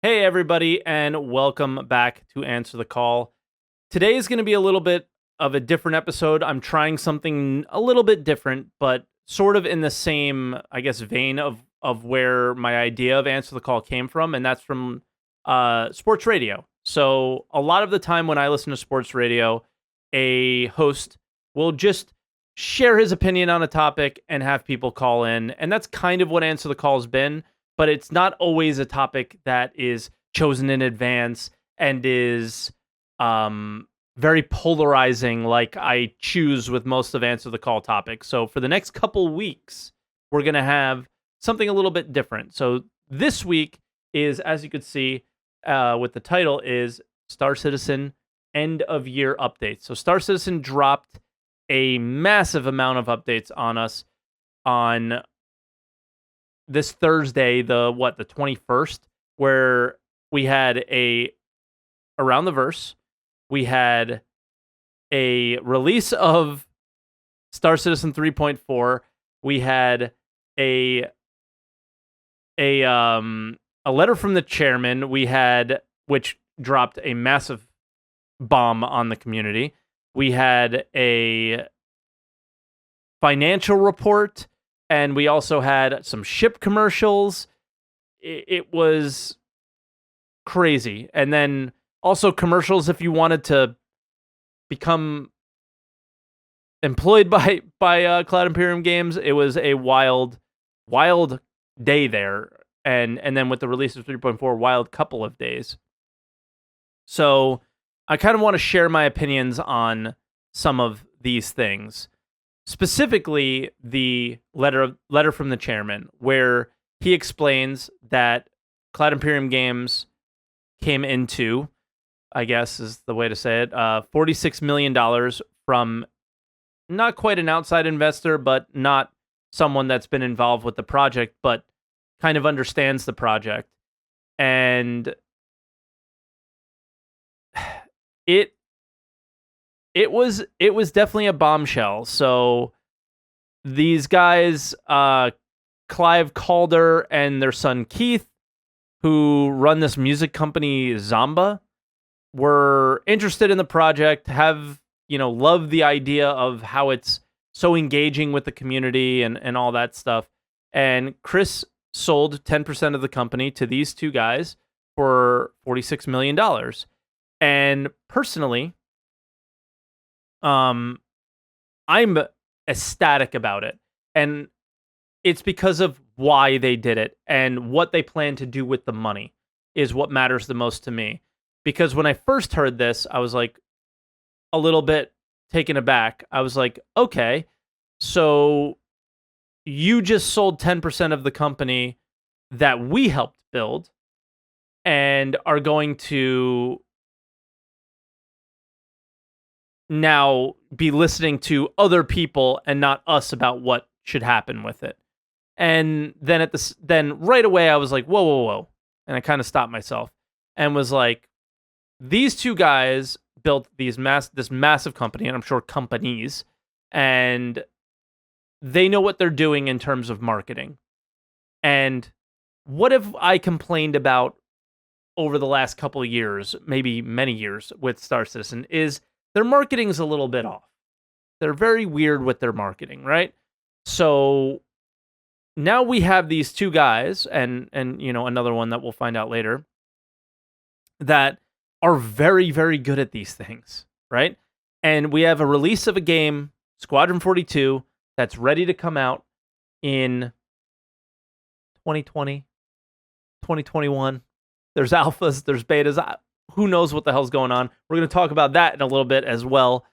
Hey, everybody, and welcome back to Answer the Call. Today is going to be a little bit of a different episode. I'm trying something a little bit different, but sort of in the same, I guess, vein of where my idea of Answer the Call came from, and that's from sports radio. So a lot of the time when I listen to sports radio, a host will just share his opinion on a topic and have people call in, and that's kind of what Answer the Call has been, but it's not always a topic that is chosen in advance and is very polarizing like I choose with most of Answer the Call topics. So for the next couple weeks, we're going to have something a little bit different. So this week is, as you could see with the title, is Star Citizen End of Year Updates. So Star Citizen dropped a massive amount of updates on us on this Thursday, the 21st, where we had a Around the Verse, we had a release of Star Citizen 3.4, we had a letter from the chairman, we had, which dropped a massive bomb on the community. We had a financial report, and we also had some ship commercials. It was crazy. And then also commercials if you wanted to become employed by Cloud Imperium Games. It was a wild day there. And then with the release of 3.4, wild couple of days. So I kind of want to share my opinions on some of these things. Specifically, the letter from the chairman, where he explains that Cloud Imperium Games came into, I guess is the way to say it, $46 million from not quite an outside investor, but not someone that's been involved with the project, but kind of understands the project. And it was definitely a bombshell. So these guys, Clive Calder and their son Keith, who run this music company Zamba, were interested in the project, have, loved the idea of how it's so engaging with the community and all that stuff. And Chris sold 10% of the company to these two guys for $46 million. And personally, I'm ecstatic about it. And it's because of why they did it and what they plan to do with the money is what matters the most to me. Because when I first heard this, I was like a little bit taken aback. I was like, okay, so you just sold 10% of the company that we helped build and are going to now be listening to other people and not us about what should happen with it. And then then right away I was like, whoa. And I kind of stopped myself and was like, these two guys built this massive company, and I'm sure companies, and they know what they're doing in terms of marketing. And what have I complained about over the last couple of years, maybe many years with Star Citizen, is their marketing is a little bit off. They're very weird with their marketing, right? So now we have these two guys and another one that we'll find out later that are very, very good at these things, right? And we have a release of a game, Squadron 42, that's ready to come out in 2020, 2021. There's alphas, there's betas. Who knows what the hell's going on? We're going to talk about that in a little bit as well.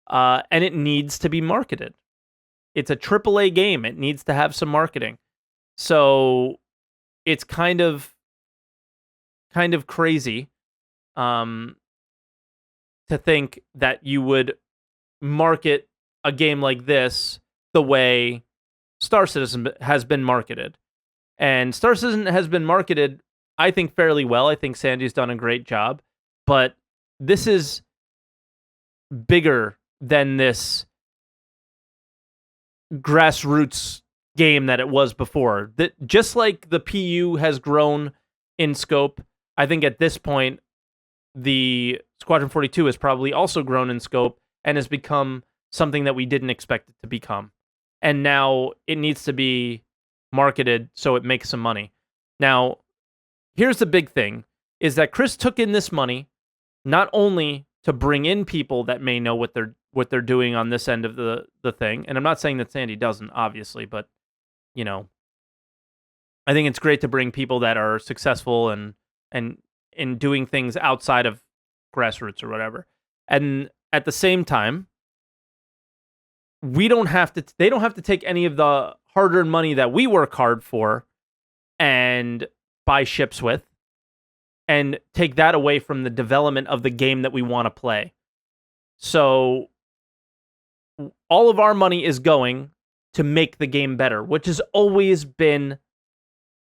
And it needs to be marketed. It's a AAA game. It needs to have some marketing. So it's kind of crazy to think that you would market a game like this the way Star Citizen has been marketed. And Star Citizen has been marketed, I think, fairly well. I think Sandy's done a great job. But this is bigger than this grassroots game that it was before. That just like the PU has grown in scope, I think at this point, the Squadron 42 has probably also grown in scope and has become something that we didn't expect it to become. And now it needs to be marketed so it makes some money. Now, here's the big thing, is that Chris took in this money not only to bring in people that may know what they're doing on this end of the thing, and I'm not saying that Sandy doesn't, obviously, but you know, I think it's great to bring people that are successful and in doing things outside of grassroots or whatever. And at the same time, they don't have to take any of the hard-earned money that we work hard for and buy ships with and take that away from the development of the game that we want to play. So all of our money is going to make the game better, which has always been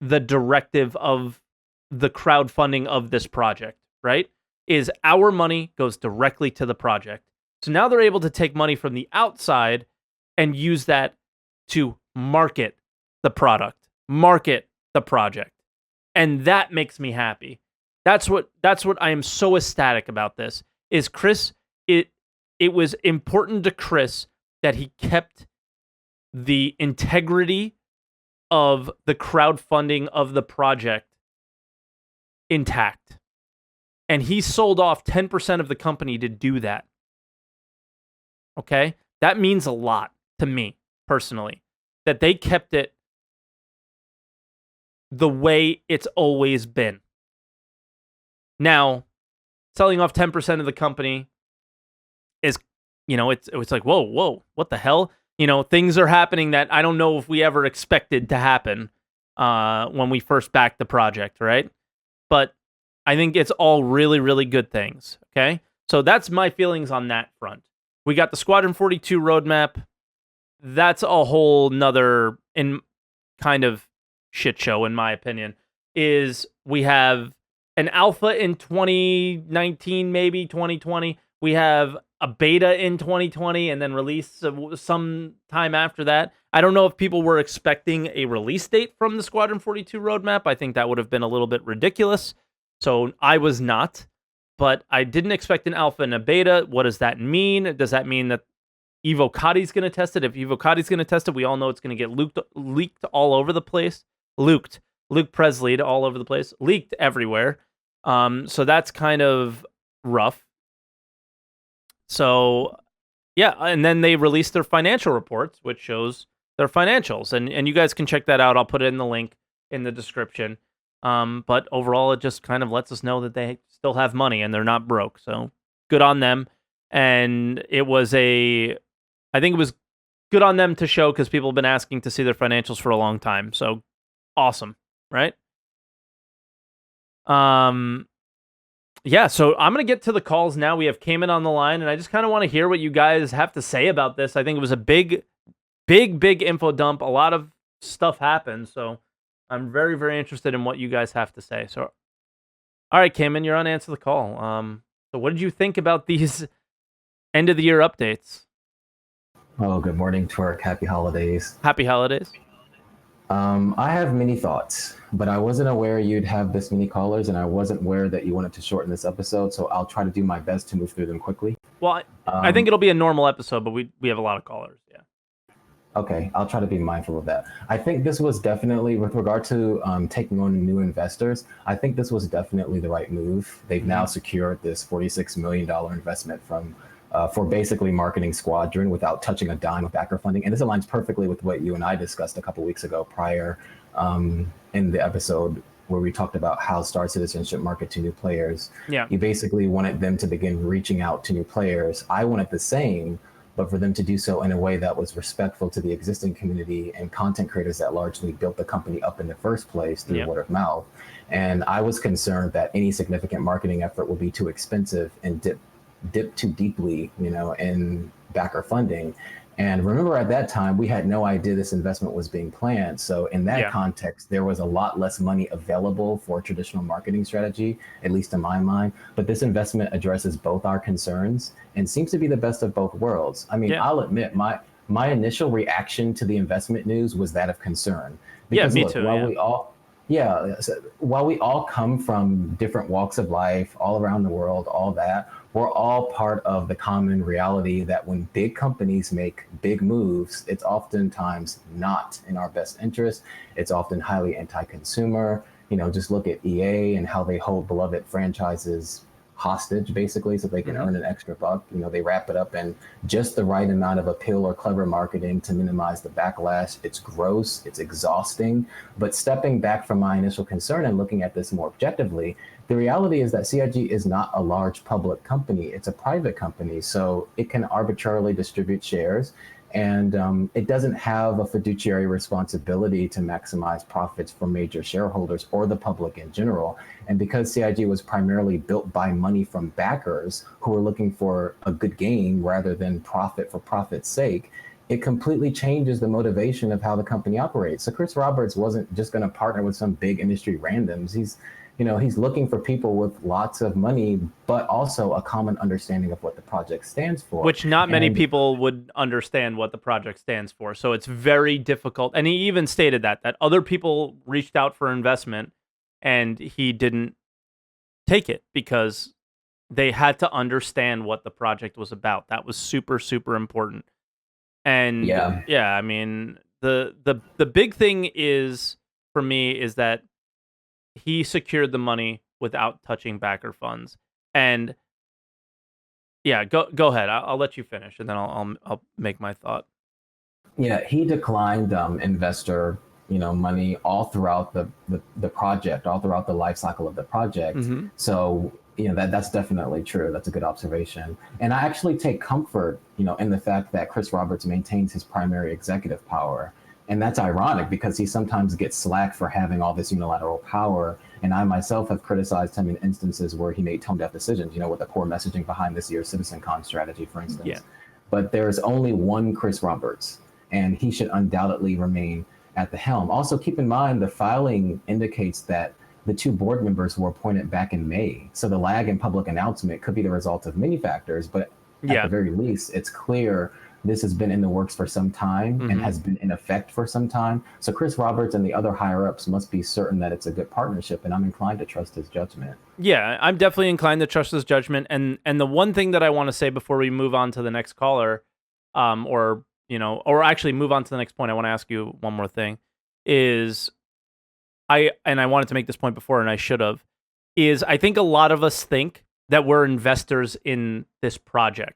the directive of the crowdfunding of this project, right? Is our money goes directly to the project. So now they're able to take money from the outside and use that to market the product, market the project. And that makes me happy. That's what I am so ecstatic about this. Is Chris, it was important to Chris that he kept the integrity of the crowdfunding of the project intact. And he sold off 10% of the company to do that. Okay? That means a lot to me, personally. That they kept it the way it's always been. Now, selling off 10% of the company is, it's like, whoa, what the hell? Things are happening that I don't know if we ever expected to happen when we first backed the project, right? But I think it's all really, really good things, okay? So that's my feelings on that front. We got the Squadron 42 roadmap. That's a whole nother kind of shit show, in my opinion. Is we have an alpha in 2019, maybe 2020. We have a beta in 2020 and then release some time after that. I don't know if people were expecting a release date from the Squadron 42 roadmap. I think that would have been a little bit ridiculous. So I was not, but I didn't expect an alpha and a beta. What does that mean? Does that mean that Evo Cotti's going to test it? If Evo Cotti's going to test it, we all know it's going to get leaked all over the place. Luke Presley all over the place. Leaked everywhere. So that's kind of rough. So, yeah, and then they released their financial reports, which shows their financials. And you guys can check that out. I'll put it in the link in the description. But overall, it just kind of lets us know that they still have money and they're not broke. So good on them. And I think it was good on them to show because people have been asking to see their financials for a long time. So awesome, right? Yeah, so I'm going to get to the calls now. We have Caman on the line, and I just kind of want to hear what you guys have to say about this. I think it was a big info dump. A lot of stuff happened, so I'm very, very interested in what you guys have to say. So, all right, Caman, you're on Answer the Call. So what did you think about these end-of-the-year updates? Oh, good morning, Twerk. Happy holidays. Happy holidays. I have many thoughts, but I wasn't aware you'd have this many callers, and I wasn't aware that you wanted to shorten this episode, so I'll try to do my best to move through them quickly. Well, I think it'll be a normal episode, but we have a lot of callers, yeah. Okay, I'll try to be mindful of that. I think this was definitely, with regard to taking on new investors, I think this was definitely the right move. They've now secured this $46 million investment for basically marketing Squadron without touching a dime of backer funding. And this aligns perfectly with what you and I discussed a couple weeks ago prior in the episode where we talked about how Star Citizen should market to new players. Yeah. You basically wanted them to begin reaching out to new players. I wanted the same, but for them to do so in a way that was respectful to the existing community and content creators that largely built the company up in the first place through word of mouth. And I was concerned that any significant marketing effort would be too expensive and dip too deeply, in backer funding. And remember, at that time, we had no idea this investment was being planned. So in that context, there was a lot less money available for a traditional marketing strategy, at least in my mind. But this investment addresses both our concerns and seems to be the best of both worlds. I mean, I'll admit, my initial reaction to the investment news was that of concern. Because me look, too. while Yeah, so while we all come from different walks of life, all around the world, all that, we're all part of the common reality that when big companies make big moves, it's oftentimes not in our best interest. It's often highly anti-consumer. Just look at EA and how they hold beloved franchises hostage, basically, so they can earn an extra buck. They wrap it up in just the right amount of appeal or clever marketing to minimize the backlash. It's gross, it's exhausting. But stepping back from my initial concern and looking at this more objectively, the reality is that CIG is not a large public company. It's a private company, so it can arbitrarily distribute shares. And it doesn't have a fiduciary responsibility to maximize profits for major shareholders or the public in general. And because CIG was primarily built by money from backers who were looking for a good game rather than profit for profit's sake, it completely changes the motivation of how the company operates. So Chris Roberts wasn't just going to partner with some big industry randoms. He's looking for people with lots of money, but also a common understanding of what the project stands for. Which not many people would understand what the project stands for. So it's very difficult. And he even stated that other people reached out for investment and he didn't take it because they had to understand what the project was about. That was super, super important. And yeah, I mean, the big thing is for me is that he secured the money without touching backer funds. And yeah, go ahead. I'll let you finish, and then I'll make my thought. Yeah, he declined investor money all throughout the project, all throughout the life cycle of the project. So that's definitely true. That's a good observation. And I actually take comfort in the fact that Chris Roberts maintains his primary executive power. And that's ironic because he sometimes gets slack for having all this unilateral power. And I myself have criticized him in instances where he made tone-deaf decisions, with the poor messaging behind this year's CitizenCon strategy, for instance. Yeah. But there's only one Chris Roberts, and he should undoubtedly remain at the helm. Also, keep in mind the filing indicates that the two board members were appointed back in May. So the lag in public announcement could be the result of many factors, but at the very least, it's clear this has been in the works for some time and has been in effect for some time. So Chris Roberts and the other higher-ups must be certain that it's a good partnership, and I'm inclined to trust his judgment. Yeah, I'm definitely inclined to trust his judgment. And the one thing that I want to say before we move on to the next caller, or actually move on to the next point, I want to ask you one more thing, is I wanted to make this point before, and I should have, is I think a lot of us think that we're investors in this project.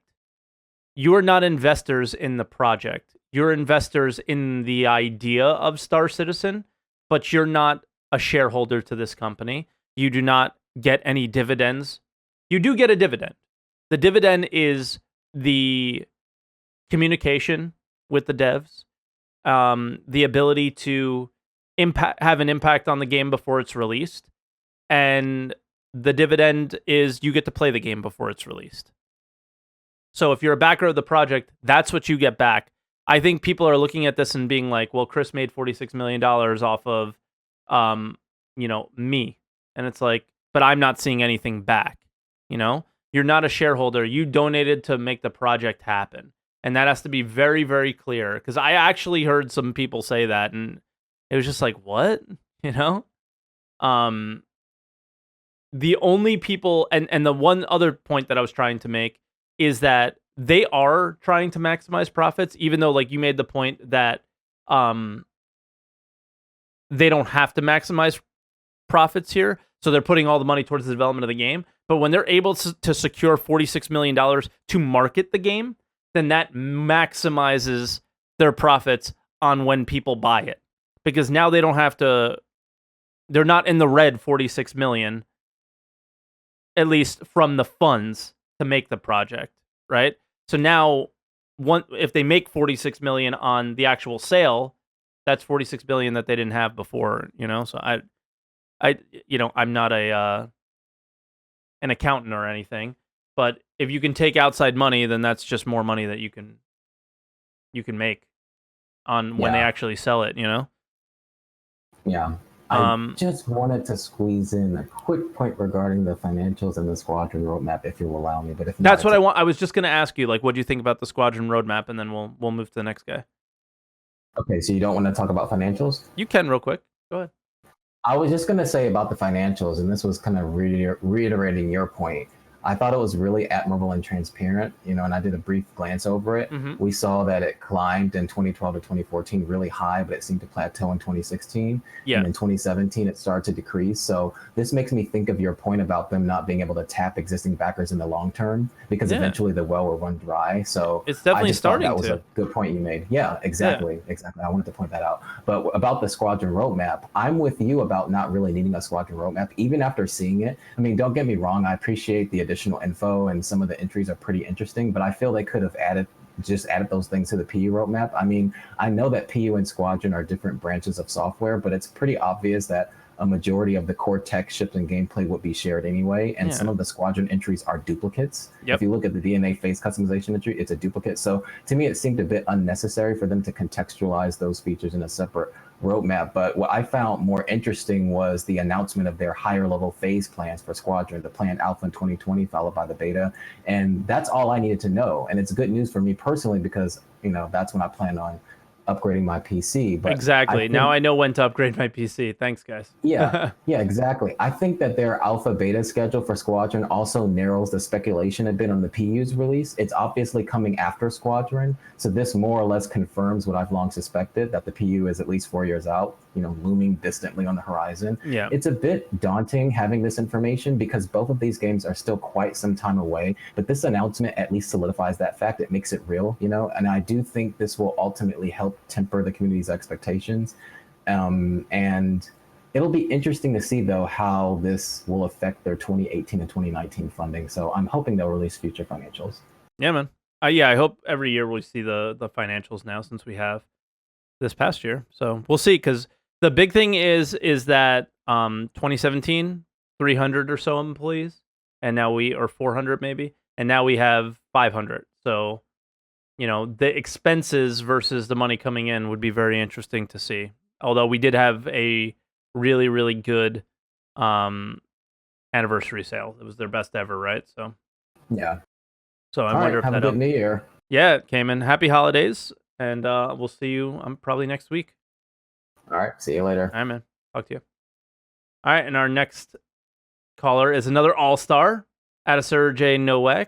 You're not investors in the project. You're investors in the idea of Star Citizen, but you're not a shareholder to this company. You do not get any dividends. You do get a dividend. The dividend is the communication with the devs, the ability to have an impact on the game before it's released, and the dividend is you get to play the game before it's released. So if you're a backer of the project, that's what you get back. I think people are looking at this and being like, well, Chris made $46 million off of, me. And it's like, but I'm not seeing anything back. You're not a shareholder. You donated to make the project happen. And that has to be very, very clear. Because I actually heard some people say that, and it was just like, what? The only people, and the one other point that I was trying to make is that they are trying to maximize profits, even though, like, you made the point that they don't have to maximize profits here. So they're putting all the money towards the development of the game. But when they're able to secure $46 million to market the game, then that maximizes their profits on when people buy it. Because now they don't have to, they're not in the red 46 million, at least from the funds to make the project, right? So now, if they make 46 million on the actual sale, that's 46 billion that they didn't have before, So I'm not an accountant or anything, but if you can take outside money, then that's just more money that you can make on when they actually sell it, Yeah. I just wanted to squeeze in a quick point regarding the financials and the squadron roadmap, if you'll allow me. But if not, that's what I want. I was just going to ask you, like, what do you think about the squadron roadmap, and then we'll move to the next guy. Okay, so you don't want to talk about financials? You can real quick. Go ahead. I was just going to say about the financials, and this was kind of reiterating your point. I thought it was really admirable and transparent, and I did a brief glance over it. Hmm. We saw that it climbed in 2012 to 2014 really high, but it seemed to plateau in 2016. Yeah. And in 2017, it started to decrease. So this makes me think of your point about them not being able to tap existing backers in the long term because Yeah. eventually the well will run dry. So It's I definitely just thought starting that was to. a good point you made. Yeah, Yeah. exactly. Exactly. I wanted to point that out. But about the squadron roadmap, I'm with you about not really needing a squadron roadmap, even after seeing it. I mean, don't get me wrong, I appreciate the additional info and some of the entries are pretty interesting, but I feel they could have added those things to the PU roadmap. I mean, I know that PU and Squadron are different branches of software, but it's pretty obvious that a majority of the core tech, ships, and gameplay would be shared anyway. And some Yeah. of the Squadron entries are duplicates. If Yep. you look at the DNA face customization entry, it's a duplicate. So to me, it seemed a bit unnecessary for them to contextualize those features in a separate roadmap. But what I found more interesting was the announcement of their higher level phase plans for Squadron, the planned alpha in 2020, followed by the beta. And that's all I needed to know. And it's good news for me personally because, that's when I plan on upgrading my PC. But I Exactly. Now think I know when to upgrade my PC. Thanks, guys. yeah, yeah, exactly. I think that their alpha beta schedule for Squadron also narrows the speculation a bit on the PU's release. It's obviously coming after Squadron, so this more or less confirms what I've long suspected, that the PU is at least 4 years out, looming distantly on the horizon. Yeah. It's a bit daunting having this information because both of these games are still quite some time away, but this announcement at least solidifies that fact. It makes it real, and I do think this will ultimately help temper the community's expectations. And it'll be interesting to see, though, how this will affect their 2018 and 2019 funding. So I'm hoping they'll release future financials. Yeah, man. Yeah, I hope every year we see the financials now since we have this past year. So we'll see. Because the big thing is that 2017 300 or so employees, and now we or 400 maybe, and now we have 500. So the expenses versus the money coming in would be very interesting to see. Although we did have a really really good um anniversary sale. It was their best ever, right? Yeah. So I All wonder right. if Have a that good New Year. yeah, Caman. Happy holidays, and we'll see you probably next week. All right. See you later. All right, man. Talk to you. All right, and our next caller is another all-star, AtaSergeyNowak,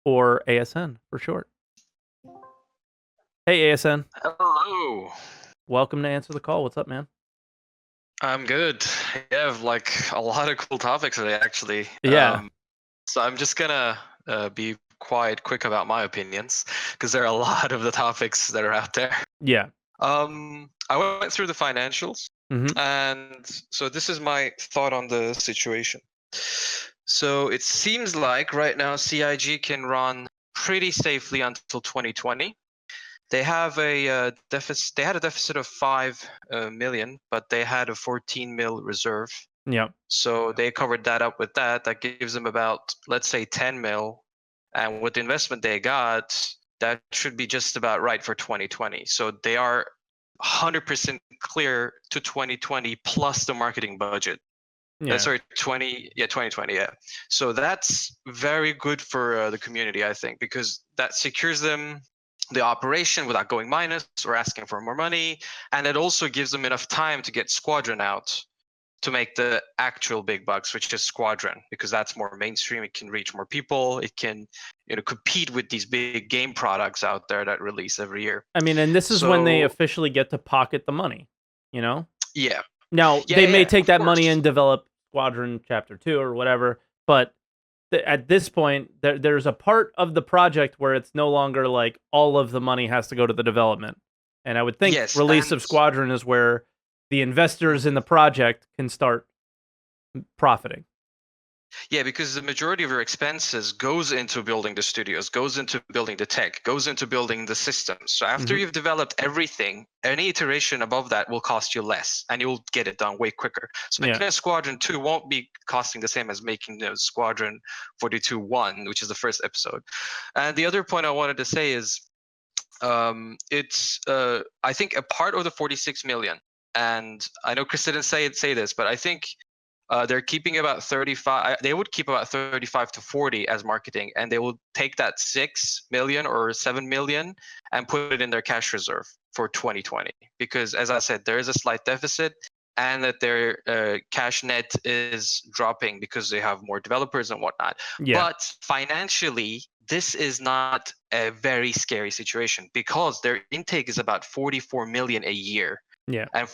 or ASN for short. Hey, ASN. Hello. Welcome to Answer the Call. What's up, man? I'm good. I have like a lot of cool topics today, actually. Yeah. So I'm just gonna be quite quick about my opinions because there are a lot of the topics that are out there. Yeah. I went through the financials, Mm-hmm. and so this is my thought on the situation. So it seems like right now CIG can run pretty safely until 2020. They have a deficit. They had a deficit of 5 million, but they had a 14 mil reserve. Yeah. So they covered that up with that. That gives them about, let's say, 10 mil. And with the investment they got, that should be just about right for 2020. So they are 100% clear to 2020 plus the marketing budget. Yeah. Sorry, 2020, yeah. So that's very good for the community, I think, because that secures them the operation without going minus or asking for more money, and it also gives them enough time to get Squadron out to make the actual big bucks, which is Squadron, because that's more mainstream. It can reach more people. It can compete with these big game products out there that release every year. I mean, and this is when they officially get to pocket the money, Yeah. Now, Yeah, they may yeah, take of that money course. and develop Squadron Chapter 2 or whatever, but at this point, there's a part of the project where it's no longer like all of the money has to go to the development. And I would think Yes, release and of Squadron is where the investors in the project can start profiting. yeah, because the majority of your expenses goes into building the studios, goes into building the tech, goes into building the systems. So after Mhm. you've developed everything, any iteration above that will cost you less, and you'll get it done way quicker. So Yeah. making a Squadron 2 won't be costing the same as making the Squadron 42-1, which is the first episode. And the other point I wanted to say is, it's I think a part of the 46 million, and I know Chris didn't say this, but I think they're keeping about 35. They would keep about 35 to 40 as marketing, and they will take that 6 million or 7 million and put it in their cash reserve for 2020. Because as I said, there is a slight deficit, and that their cash net is dropping because they have more developers and whatnot. Yeah. But financially, this is not a very scary situation because their intake is about 44 million a year. Yeah. And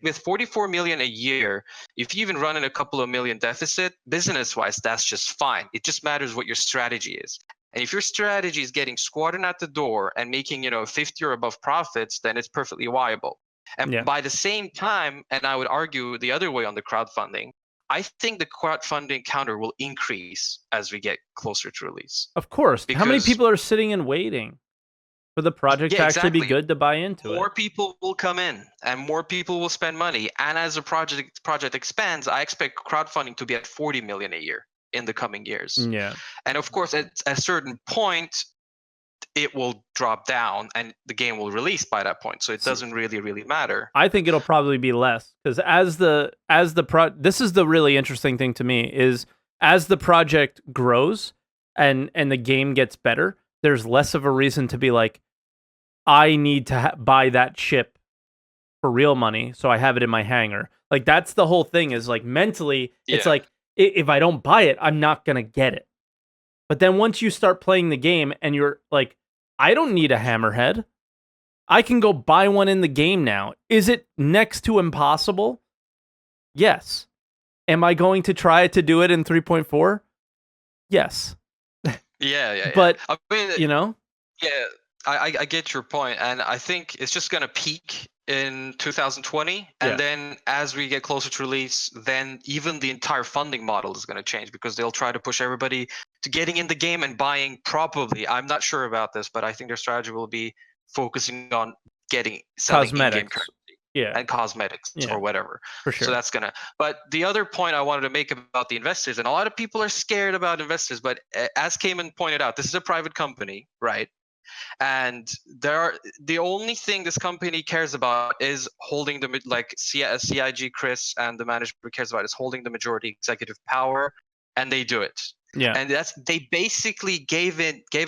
with 44 million a year, if you even run in a couple of million deficit, business-wise, that's just fine. It just matters what your strategy is. And if your strategy is getting squadron at the door and making 50 or above profits, then it's perfectly viable. And by the same time, and I would argue the other way on the crowdfunding, I think the crowdfunding counter will increase as we get closer to release. Of course. How many people are sitting and waiting for the project to actually be good to buy into More people will come in and more people will spend money. And as the project expands, I expect crowdfunding to be at 40 million a year in the coming years. Yeah. And of course, at a certain point, it will drop down and the game will release by that point. So it doesn't really matter. I think it'll probably be less because this is the really interesting thing to me is as the project grows and the game gets better, there's less of a reason to be like, I need to buy that ship for real money, so I have it in my hangar. Like that's the whole thing. Is like mentally, it's like if I don't buy it, I'm not gonna get it. But then once you start playing the game and you're like, I don't need a hammerhead. I can go buy one in the game now. Is it next to impossible? Yes. Am I going to try to do it in 3.4? Yes. Yeah. But I mean, Yeah, I get your point, and I think it's just gonna peak in 2020, and then as we get closer to release, then even the entire funding model is going to change because they'll try to push everybody to getting in the game and buying. Probably, I'm not sure about this, but I think their strategy will be focusing on selling in-game currency, and cosmetics or whatever. For sure. So that's gonna. But the other point I wanted to make about the investors, and a lot of people are scared about investors, but as Caman pointed out, this is a private company, right? And the only thing this company cares about is holding CIG Chris and the management cares about is holding the majority executive power, and they do it. Yeah. And they basically gave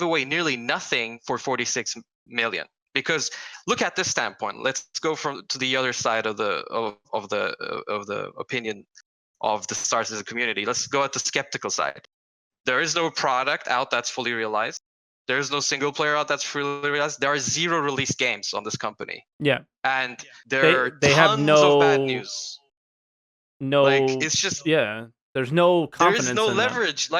away nearly nothing for 46 million. Because look at this standpoint. Let's go to the other side of the opinion of the Starsickle community. Let's go at the skeptical side. There is no product out that's fully realized. There's no single player out that's fully realized. There are 0 released games on this company. Yeah. And there are tons of bad news. It's just there's no confidence. There is no leverage.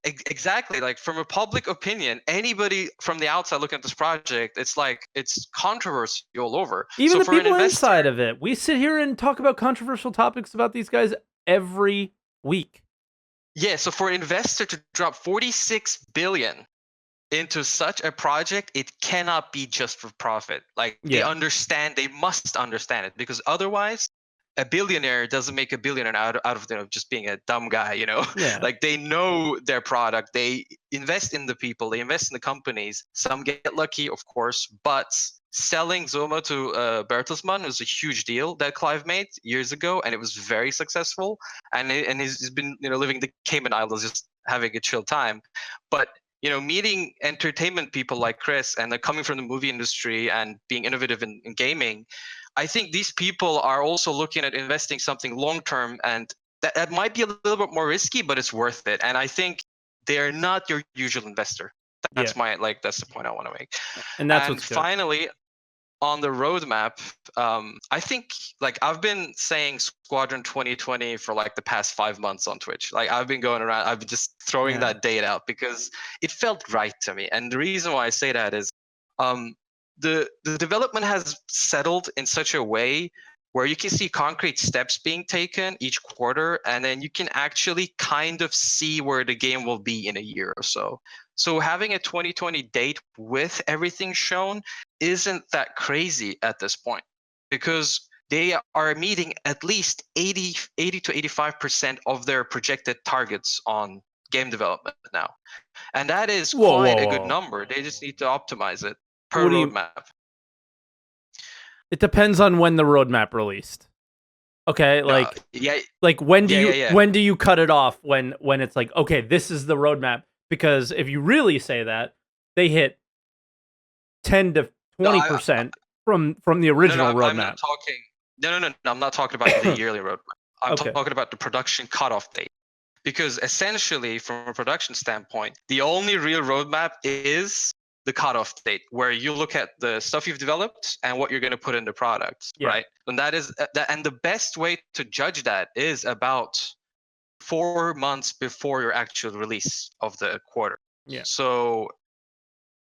Exactly. Like from a public opinion, anybody from the outside looking at this project, it's controversy all over. Even the people inside of it. We sit here and talk about controversial topics about these guys every week. Yeah, so for an investor to drop 46 billion into such a project, it cannot be just for profit. They must understand it, because otherwise a billionaire doesn't make a billionaire out of just being a dumb guy, Yeah. They know their product, they invest in the people, they invest in the companies. Some get lucky, of course, but selling Zoma to Bertelsmann was a huge deal that Clive made years ago, and it was very successful, and he's been living the Cayman Islands, just having a chill time. But meeting entertainment people like Chris and coming from the movie industry and being innovative in gaming, I think these people are also looking at investing something long term, and that might be a little bit more risky, but it's worth it. And I think they're not your usual investor. That's that's the point I want to make. And that's finally, on the roadmap, I think I've been saying Squadron 2020 for the past 5 months on Twitch. I've been going around, I've been just throwing that date out because it felt right to me. And the reason why I say that is the development has settled in such a way where you can see concrete steps being taken each quarter, and then you can actually kind of see where the game will be in a year or so. So having a 2020 date with everything shown isn't that crazy at this point, because they are meeting at least 80 to 85% of their projected targets on game development now. And that is quite a good number. They just need to optimize it per roadmap. It depends on when the roadmap released. Okay, when do you cut it off when it's okay, this is the roadmap? Because if you really say that, they hit 10 to 20% from the original roadmap. No. I'm not talking about the yearly roadmap. I'm Okay. talking about the production cutoff date. Because essentially, from a production standpoint, the only real roadmap is the cutoff date, where you look at the stuff you've developed and what you're going to put in the product, Yeah. right? And that is and the best way to judge that is about 4 months before your actual release of the quarter. Yeah. So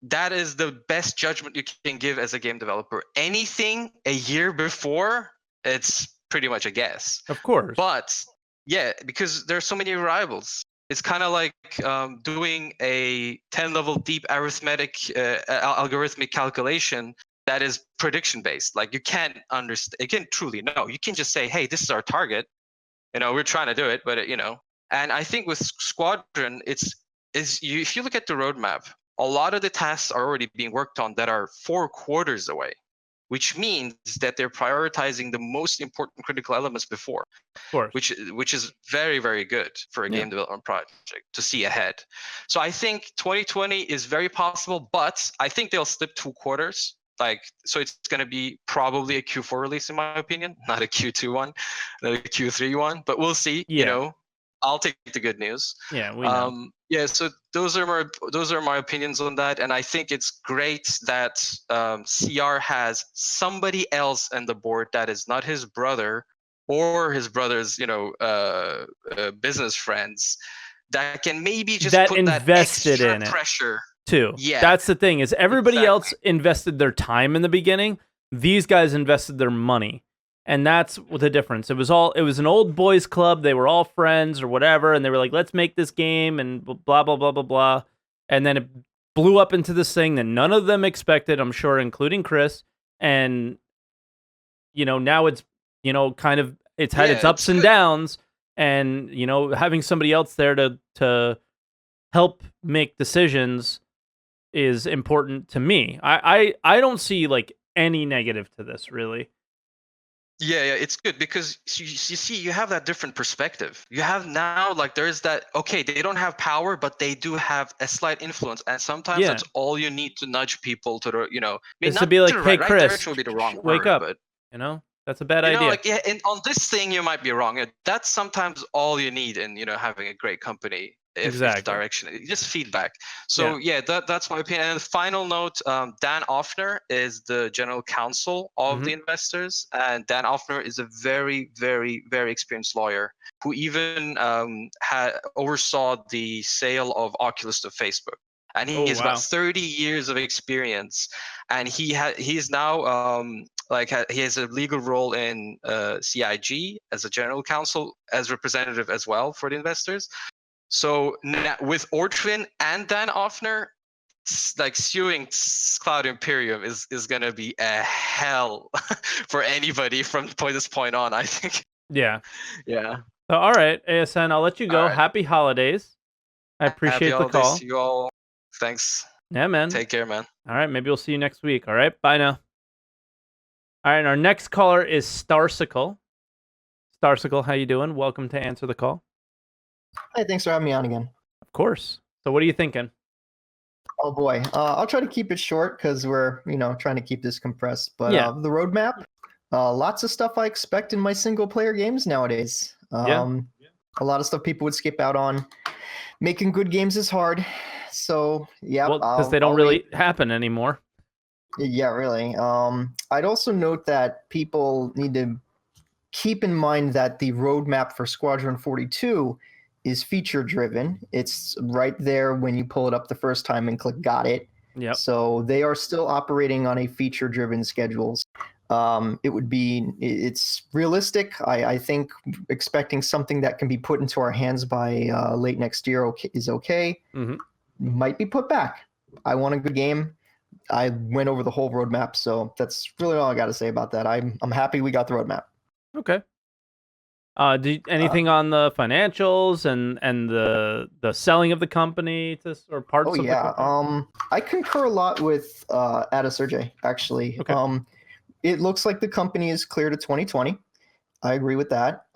that is the best judgment you can give as a game developer. Anything a year before, it's pretty much a guess. Of course. But yeah, because there are so many variables. It's kind of like doing a 10-level deep algorithmic calculation that is prediction based. Like you can't understand, you can't truly know. You can just say, hey, this is our target. We're trying to do it, but and I think with Squadron, if you look at the roadmap, a lot of the tasks are already being worked on that are 4 quarters away, which means that they're prioritizing the most important critical elements before, Of course. which is very, very good for a game development project to see ahead. So I think 2020 is very possible, but I think they'll slip 2 quarters. So it's going to be probably a Q4 release, in my opinion, not a Q2 one, not a Q3 one, but we'll see. Yeah. I'll take the good news. Yeah, we know. Yeah, so those are my opinions on that, and I think it's great that CR has somebody else on the board that is not his brother or his brother's, business friends that can maybe just that put invested that extra in it pressure. too. Yeah, that's the thing, is everybody exactly. else invested their time in the beginning. These guys invested their money. And that's the difference. It was an old boys club. They were all friends or whatever. And they were like, let's make this game and blah, blah, blah, blah, blah. And then it blew up into this thing that none of them expected, I'm sure, including Chris. And, now it's, kind of, it's had its ups and downs. And, having somebody else there to help make decisions is important to me. I don't see like any negative to this, really. Yeah, it's good because you see, you have that different perspective. You have now, there's that, okay, they don't have power, but they do have a slight influence. And sometimes that's all you need to nudge people to the, is to be like, hey, Chris, direction would be the wrong wake word, up. but that's a bad idea. And on this thing, you might be wrong. That's sometimes all you need in, having a great company. If direction, just feedback. So that's my opinion. And the final note, Dan Offner is the general counsel of the investors, and Dan Offner is a very, very, very experienced lawyer who even oversaw the sale of Oculus to Facebook. And he has about 30 years of experience, and he is now he has a legal role in CIG as a general counsel, as representative as well for the investors. So with Ortwin and Dan Offner, suing Cloud Imperium is gonna be a hell for anybody from this point on, I think. Yeah. Yeah. So, all right, ASN, I'll let you go. Right. Happy holidays. I appreciate Happy the call. holidays to you all. Thanks. Yeah, man. Take care, man. All right, maybe we'll see you next week. All right, bye now. All right, and our next caller is Starsickle. Starsickle, how you doing? Welcome to Answer the Call. Hey, thanks for having me on again. Of course. So what are you thinking? Oh boy, I'll try to keep it short because we're trying to keep this compressed. But the roadmap, lots of stuff I expect in my single player games nowadays. A lot of stuff people would skip out on. Making good games is hard. So yeah, because they don't really happen anymore. Yeah, really. I'd also note that people need to keep in mind that the roadmap for Squadron 42 is feature driven. It's right there when you pull it up the first time and click got it. Yep. So they are still operating on a feature driven schedules. It's realistic. I think expecting something that can be put into our hands by late next year is okay. Might be put back. I want a good game. I went over the whole roadmap, so that's really all I got to say about that. I'm happy we got the roadmap. Okay. Anything on the financials and the selling of the company or parts of the company? I concur a lot with AtaSergey, actually. Okay. It looks like the company is clear to 2020. I agree with that.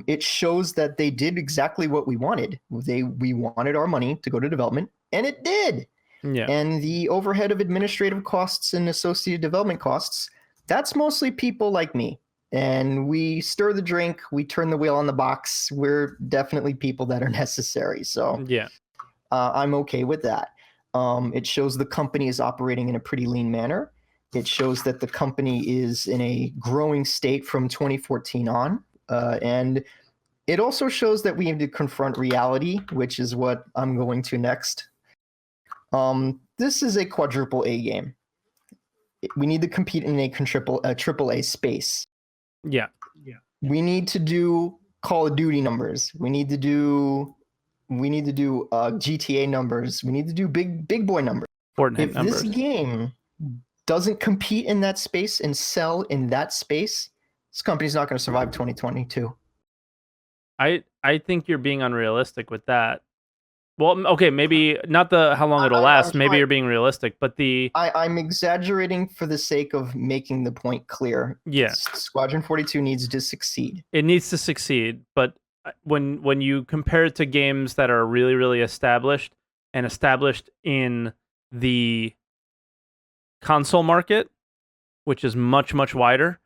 It shows that they did exactly what we wanted. We wanted our money to go to development, and it did. Yeah. And the overhead of administrative costs and associated development costs, that's mostly people like me. and we stir the drink, we turn the wheel on the box. We're definitely people that are necessary. So Yeah. I'm okay with that. It shows the company is operating in a pretty lean manner. It shows that the company is in a growing state from 2014 on. And it also shows that we need to confront reality, which is what I'm going to next. This is a quadruple A game. We need to compete in a triple A space. Yeah. We need to do Call of Duty numbers. We need to do GTA numbers. We need to do big boy numbers. Fortnite numbers. This game doesn't compete in that space and sell in that space, this company's not going to survive 2022. I think you're being unrealistic with that. Well, okay, maybe not how long it'll last. Maybe you're being realistic, but I'm exaggerating for the sake of making the point clear. Yeah. Squadron 42 needs to succeed. It needs to succeed, but when you compare it to games that are really, really established and established in the console market, which is much, much wider,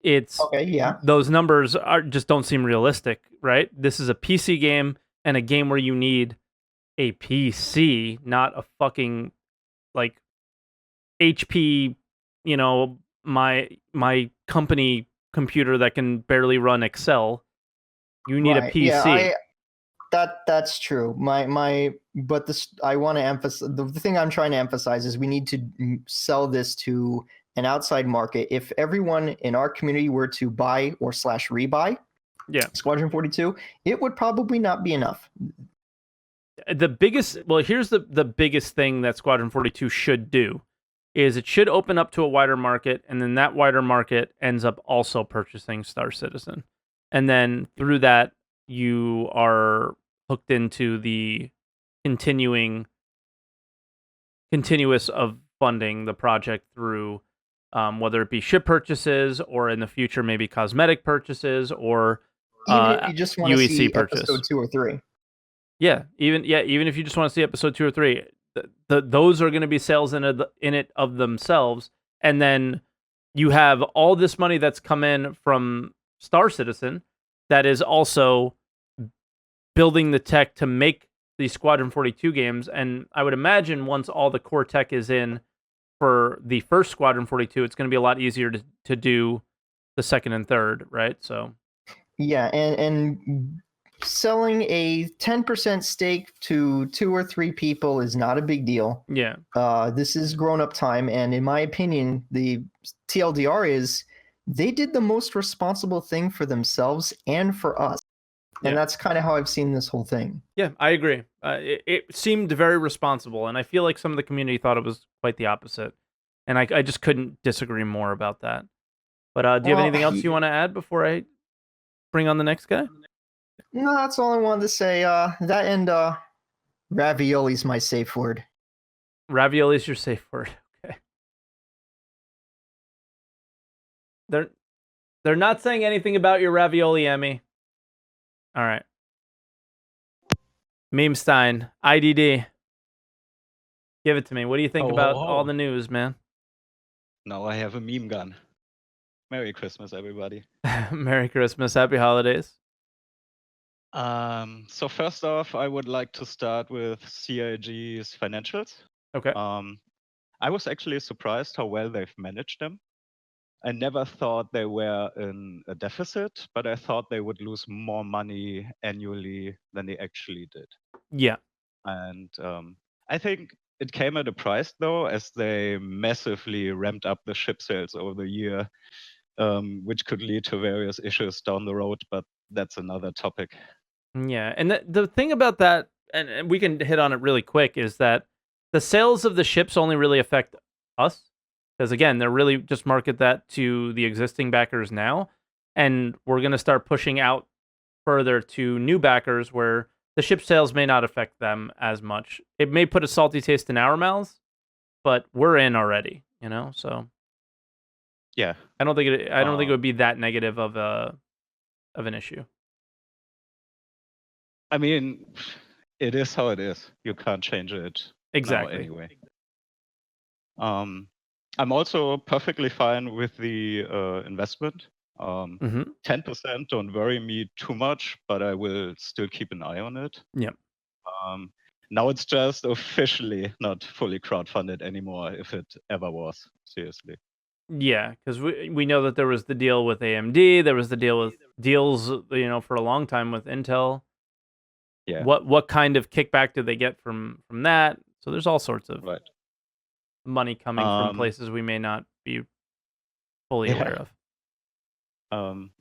it's okay. Yeah, those numbers just don't seem realistic, right? This is a PC game and a game where you need a PC, not a fucking like HP, my company computer that can barely run Excel. You need a PC. Yeah, that's true. But I want to emphasize the thing I'm trying to emphasize is we need to sell this to an outside market. If everyone in our community were to buy or /rebuy, Squadron 42, it would probably not be enough. Here's the biggest thing that Squadron 42 should do is it should open up to a wider market, and then that wider market ends up also purchasing Star Citizen. And then through that, you are hooked into the continuous of funding the project through whether it be ship purchases or in the future maybe cosmetic purchases or even if you just want UEC to see purchase. episode 2 or 3. Even if you just want to see episode 2 or 3, those are going to be sales in it of themselves, and then you have all this money that's come in from Star Citizen that is also building the tech to make the Squadron 42 games, and I would imagine once all the core tech is in for the first Squadron 42, it's going to be a lot easier to do the second and third, right? So yeah, and selling a 10% stake to 2 or 3 people is not a big deal. Yeah. This is grown-up time, and in my opinion, the TLDR is they did the most responsible thing for themselves and for us. And that's kind of how I've seen this whole thing. Yeah, I agree. It seemed very responsible, and I feel like some of the community thought it was quite the opposite. And I just couldn't disagree more about that. But do you have anything else you want to add before I bring on the next guy? No, that's all I wanted to say. That and ravioli's my safe word. Ravioli's your safe word. Okay. They're not saying anything about your ravioli, Emmy. All right. Memestein, IDD. Give it to me. What do you think about all the news, man? Now I have a meme gun. Merry Christmas, everybody. Merry Christmas. Happy holidays. So first off, I would like to start with CIG's financials. Okay. I was actually surprised how well they've managed them. I never thought they were in a deficit, but I thought they would lose more money annually than they actually did. Yeah. And I think it came at a price, though, as they massively ramped up the ship sales over the year, which could lead to various issues down the road, but that's another topic. Yeah, and the thing about that, and we can hit on it really quick, is that the sales of the ships only really affect us. Because again, they're really just market that to the existing backers now. And we're going to start pushing out further to new backers where the ship sales may not affect them as much. It may put a salty taste in our mouths, but we're in already, so. Yeah. I don't think it would be that negative of an issue. I mean, it is how it is. You can't change it exactly. Now anyway. I'm also perfectly fine with the investment. Mm-hmm. 10% don't worry me too much, but I will still keep an eye on it. Yep. Now it's just officially not fully crowdfunded anymore, if it ever was, seriously. Yeah, because we know that there was the deal with AMD, there was the deal with deals, for a long time with Intel. Yeah. What kind of kickback do they get from that? So there's all sorts of money coming from places we may not be fully aware of.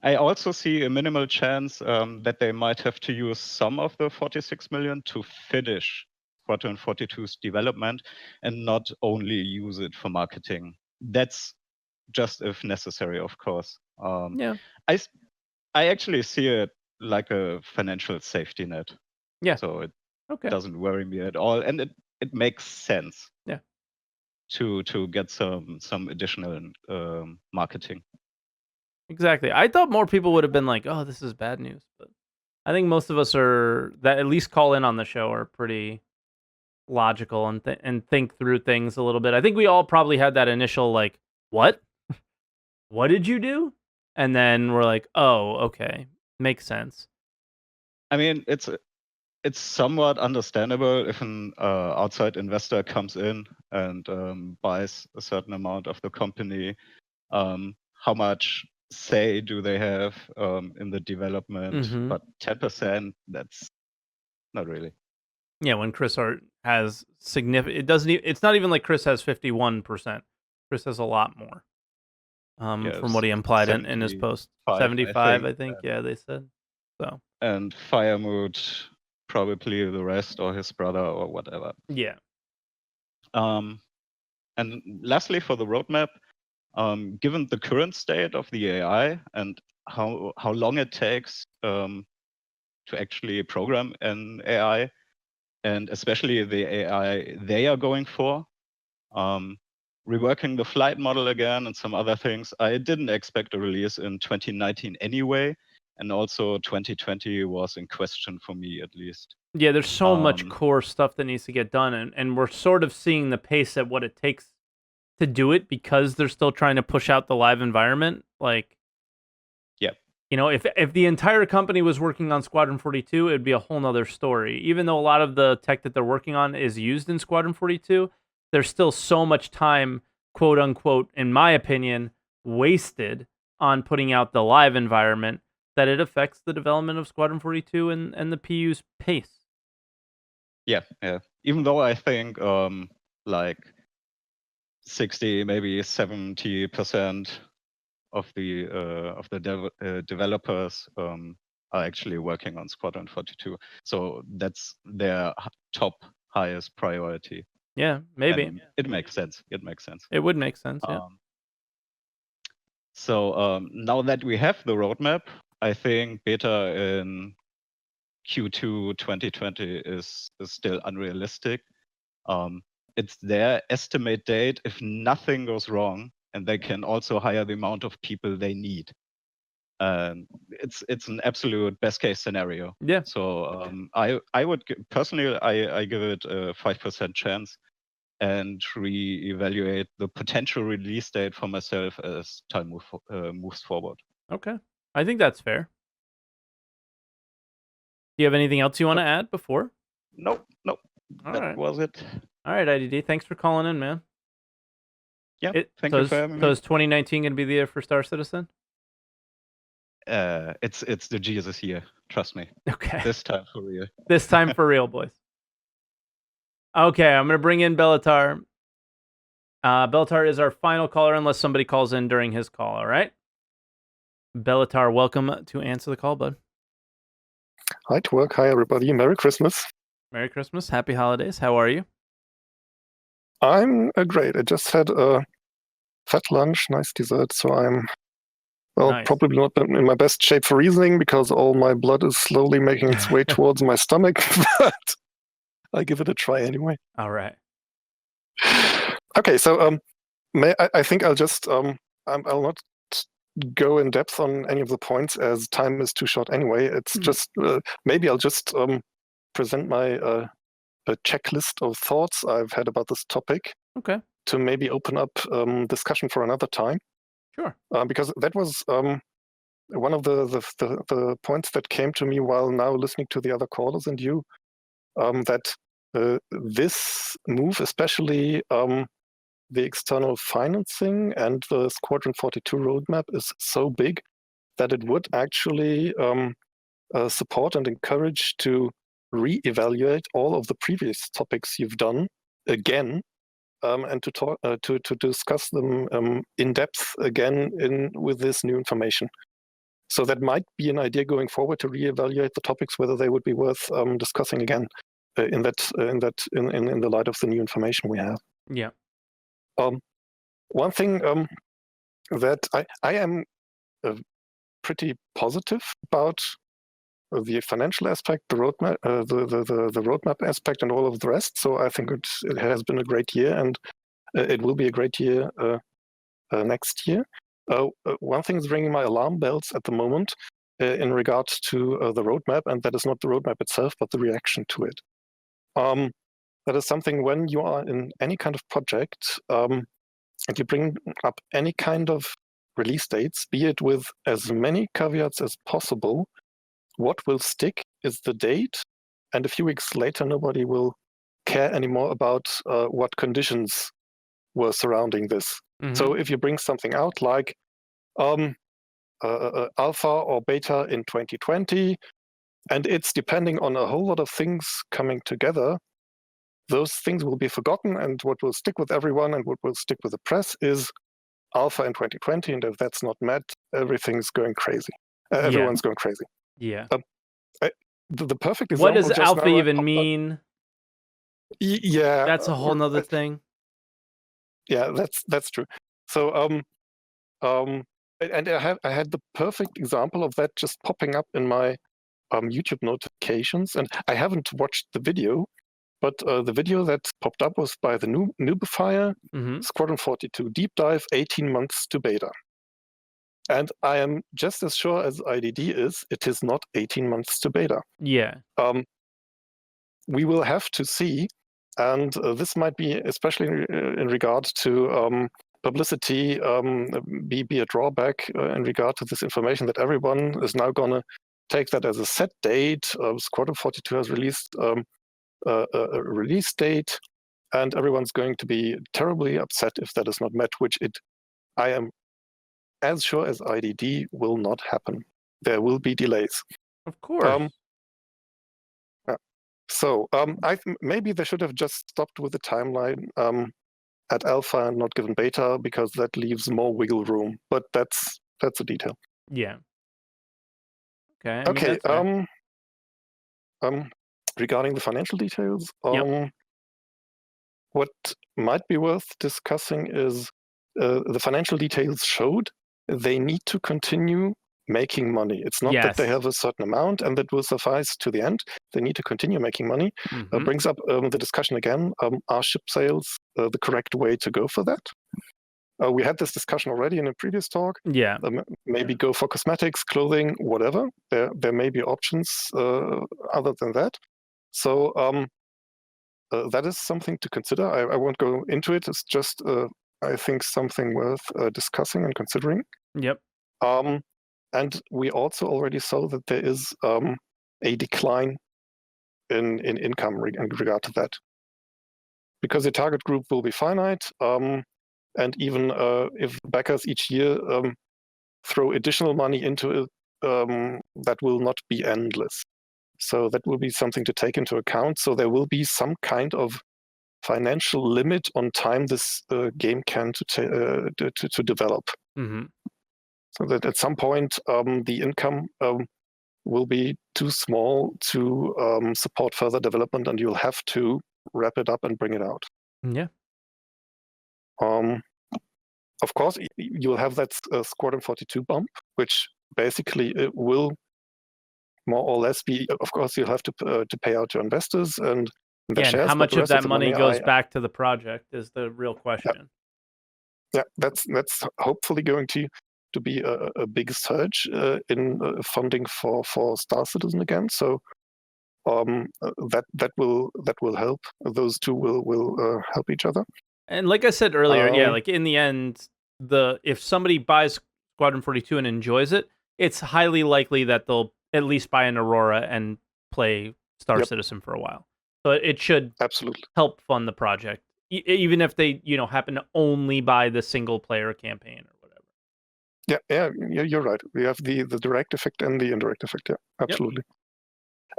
I also see a minimal chance that they might have to use some of the 46 million to finish Squadron 42's development and not only use it for marketing. That's just if necessary, of course. Yeah. I actually see it like a financial safety net. Yeah. So it Okay. doesn't worry me at all, and it makes sense. Yeah. To get some additional marketing. Exactly. I thought more people would have been like, "Oh, this is bad news," but I think most of us that at least call in on the show are pretty logical and think through things a little bit. I think we all probably had that initial like, "What? What did you do?" And then we're like, "Oh, okay, makes sense." I mean, it's somewhat understandable if an outside investor comes in and buys a certain amount of the company. How much say do they have in the development? Mhm. But 10%, that's not really. Yeah, when Chris has significant, it's not even like Chris has 51%. Chris has a lot more. From what he implied in his post, 75, I think. Yeah, they said so. And Firemood, probably the rest, or his brother, or whatever. Yeah. And lastly, for the roadmap, given the current state of the AI and how long it takes to actually program an AI, and especially the AI they are going for, reworking the flight model again and some other things, I didn't expect a release in 2019 anyway, and also 2020 was in question for me, at least. Yeah, there's so much core stuff that needs to get done, and we're sort of seeing the pace at what it takes to do it because they're still trying to push out the live environment. Like, yeah, if the entire company was working on Squadron 42, it'd be a whole nother story. Even though a lot of the tech that they're working on is used in Squadron 42, there's still so much time, quote unquote, in my opinion, wasted on putting out the live environment that it affects the development of Squadron 42 and the PU's pace. Yeah. Even though I think like 60, maybe 70% of the developers are actually working on Squadron 42. So that's their top highest priority. Yeah, maybe. And it makes sense. It would make sense, yeah. So now that we have the roadmap, I think beta in Q2 2020 is still unrealistic. It's their estimate date if nothing goes wrong, and they can also hire the amount of people they need. It's an absolute best case scenario. Yeah. So I would personally I give it a 5% chance, and reevaluate the potential release date for myself as time moves forward. Okay, I think that's fair. Do you have anything else you want to add before? Nope. That was it. All right, IDD. Thanks for calling in, man. Yeah, thank you for having me. So is 2019 going to be the year for Star Citizen? It's the Jesus year. Trust me. Okay. This time for real. This time for real, boys. Okay, I'm going to bring in Belatar. Belatar is our final caller unless somebody calls in during his call, all right? Belatar, welcome to Answer the Call, bud. Hi, Twerk. Hi, everybody. Merry Christmas. Merry Christmas. Happy holidays. How are you? I'm great. I just had a fat lunch, nice dessert, so I'm, nice. Probably not in my best shape for reasoning because all my blood is slowly making its way towards my stomach, but I give it a try anyway. All right. Okay, so I think I'll just, I'll not go in depth on any of the points as time is too short anyway. It's just, maybe I'll just present my a checklist of thoughts I've had about this topic. Okay. To maybe open up discussion for another time. Sure. Because that was one of the points that came to me while now listening to the other callers and you, that this move, especially the external financing and the Squadron 42 roadmap, is so big that it would actually support and encourage to reevaluate all of the previous topics you've done again, and to talk to discuss them in depth again with this new information. So that might be an idea going forward to reevaluate the topics, whether they would be worth discussing again in the light of the new information we have. Yeah. One thing that I am pretty positive about the financial aspect, the roadmap, the roadmap aspect, and all of the rest. So I think it has been a great year, and it will be a great year next year. One thing is ringing my alarm bells at the moment in regards to the roadmap, and that is not the roadmap itself, but the reaction to it. That is something when you are in any kind of project and you bring up any kind of release dates, be it with as many caveats as possible, what will stick is the date, and a few weeks later nobody will care anymore about what conditions were surrounding this. Mhm. So if you bring something out like alpha or beta in 2020, and it's depending on a whole lot of things coming together, those things will be forgotten, and what will stick with everyone and what will stick with the press is alpha in 2020, and if that's not met, everything's going crazy. Everyone's going crazy. Yeah. The perfect example. What does just alpha now, even mean? Yeah, That's a whole nother thing. Yeah, that's true. So and I had the perfect example of that just popping up in my YouTube notifications, and I haven't watched the video, but the video that popped up was by the Noobifier, Squadron 42 deep dive, 18 months to beta. And I am just as sure as IDD is, it is not 18 months to beta. Yeah. We will have to see, and this might be, especially in regard to publicity, be a drawback in regard to this information, that everyone is now going to take that as a set date. Squadron 42 has released a release date, and everyone's going to be terribly upset if that is not met, which I am as sure as IDD will not happen. There will be delays. Of course. So maybe they should have just stopped with the timeline at alpha and not given beta, because that leaves more wiggle room. But that's a detail. Yeah. Okay. Okay. Regarding the financial details, what might be worth discussing is the financial details showed they need to continue making money. It's not that they have a certain amount and that will suffice to the end. They need to continue making money. Brings up the discussion again, are ship sales the correct way to go for that? We had this discussion already in a previous talk. Yeah. Maybe go for cosmetics, clothing, whatever. There may be options other than that. So that is something to consider. I won't go into it. It's just, I think, something worth discussing and considering. Yep. And we also already saw that there is a decline in income in regard to that, because the target group will be finite, and even if backers each year throw additional money into it, that will not be endless. So that will be something to take into account. So there will be some kind of financial limit on time this game can to develop. So that at some point the income will be too small to support further development, and you'll have to wrap it up and bring it out. Yeah. Of course, you'll have that Squadron 42 bump, which basically it will more or less be. Of course, you'll have to pay out your investors and their shares. And how much of that money goes back to the project is the real question. Yeah, that's hopefully going to be a big surge in funding for Star Citizen again. So that will help. Those two will help each other. And like I said earlier, like in the end, if somebody buys Squadron 42 and enjoys it, it's highly likely that they'll at least buy an Aurora and play Star Citizen for a while. So it should absolutely help fund the project, even if they happen to only buy the single player campaign or whatever. Yeah, you're right. We have the direct effect and the indirect effect. Yeah, absolutely. Yep.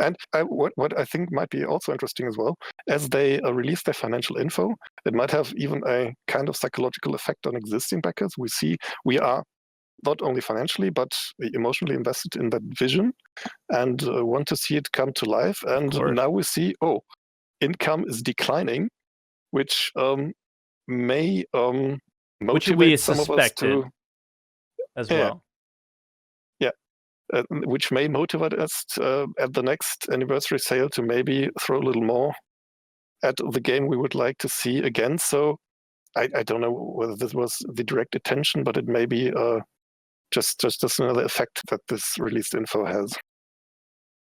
And what I think might be also interesting as well, as they release their financial info, it might have even a kind of psychological effect on existing backers. We are not only financially but emotionally invested in that vision and want to see it come to life. And now we see, income is declining, which may motivate some of us to as well. Which may motivate us at the next anniversary sale to maybe throw a little more at the game we would like to see again. So I don't know whether this was the direct attention, but it may be just another effect that this released info has.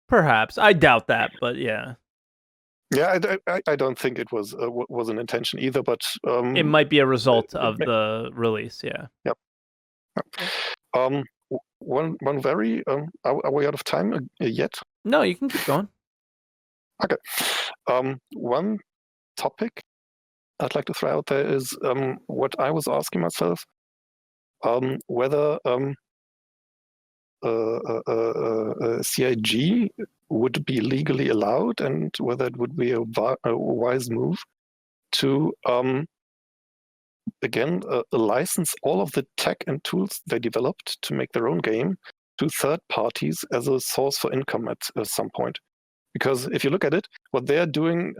Perhaps. I doubt that, but yeah. Yeah, I don't think it was an intention either, but it might be a result of the release. Yeah. Yep. One very are we out of time yet? No, you can keep going. Okay. One topic I'd like to throw out there is what I was asking myself, whether CIG would be legally allowed and whether it would be a wise move to again license all of the tech and tools they developed to make their own game to third parties as a source for income at some point. Because if you look at it, what they're doing,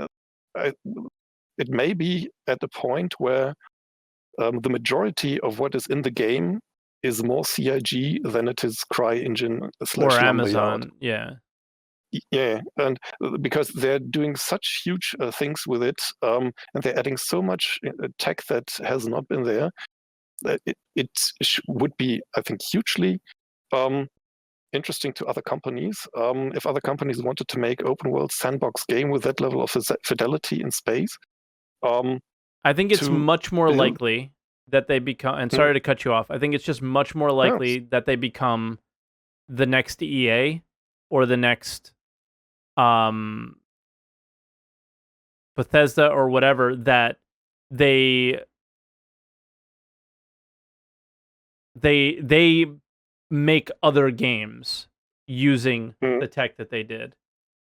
it may be at the point where the majority of what is in the game is more CIG than it is CryEngine / or Amazon. Yeah. Yeah, and because they're doing such huge things with it, and they're adding so much tech that has not been there, it would be, I think, hugely interesting to other companies. If other companies wanted to make open world sandbox game with that level of fidelity in space. I think it's much more likely that they become, and sorry to cut you off, I think it's just much more likely that they become the next EA or the next Bethesda or whatever, that they make other games using the tech that they did.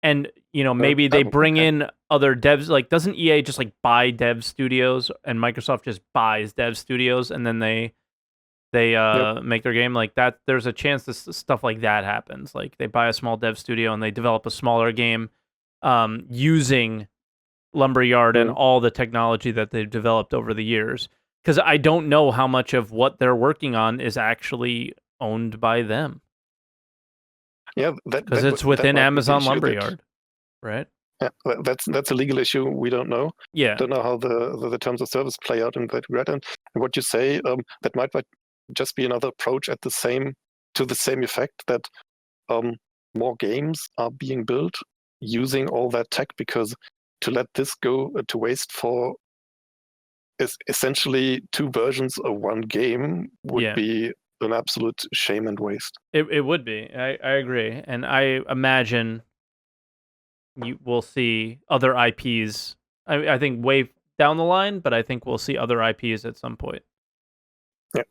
And, maybe they bring in other devs. Like, doesn't EA just buy dev studios and Microsoft just buys dev studios and then they make their game like that? There's a chance that stuff like that happens. Like, they buy a small dev studio and they develop a smaller game using Lumberyard and all the technology that they've developed over the years. Because I don't know how much of what they're working on is actually owned by them. Yeah, because it's within Amazon Lumberyard, right? Yeah, that's a legal issue. We don't know. Yeah, don't know how the terms of service play out in that regard. And what you say, that might just be another approach to the same effect, that more games are being built using all that tech, because to let this go to waste for essentially two versions of one game would be an absolute shame and waste. It would be. I agree. And I imagine you will see other IPs. I think way down the line, but I think we'll see other IPs at some point. Yeah.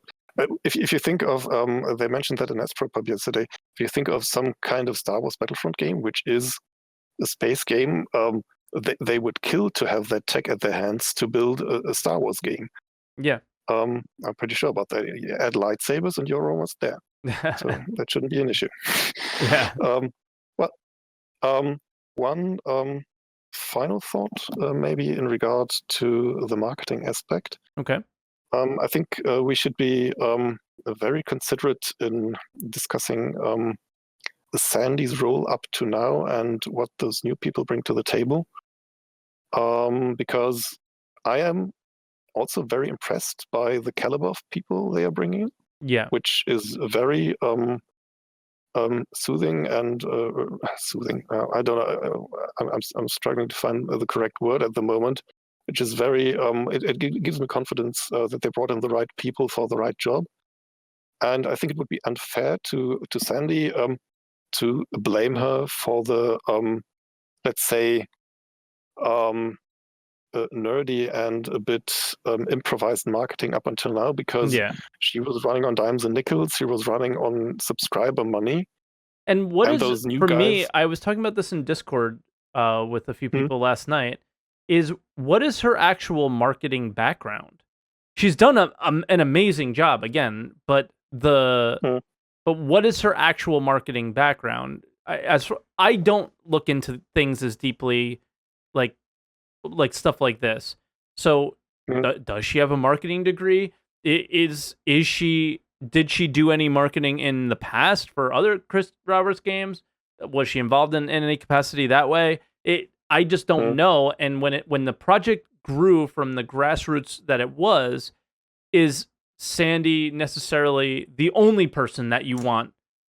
If you think of, they mentioned that in Astropub yesterday, if you think of some kind of Star Wars Battlefront game, which is a space game, they would kill to have that tech at their hands to build a Star Wars game. Yeah. I'm pretty sure about that. You add lightsabers and you're almost there. So that shouldn't be an issue. Yeah. One final thought, maybe in regards to the marketing aspect. Okay. I think we should be very considerate in discussing Sandy's role up to now and what those new people bring to the table. Because I am also very impressed by the caliber of people they are bringing. Yeah. Which is very soothing and soothing. I don't know. I'm struggling to find the correct word at the moment. Which is very. It gives me confidence that they brought in the right people for the right job. And I think it would be unfair to Sandy to blame her for the, let's say, nerdy and a bit improvised marketing up until now, because she was running on dimes and nickels. She was running on subscriber money. And what and is, those new for guys, me, I was talking about this in Discord with a few people last night, is what is her actual marketing background? She's done an amazing job, again, but but what is her actual marketing background? I don't look into things as deeply, like stuff like this. So, does she have a marketing degree? Did she do any marketing in the past for other Chris Roberts games? Was she involved in any capacity that way? I just don't know. And when the project grew from the grassroots that it was, is Sandy necessarily the only person that you want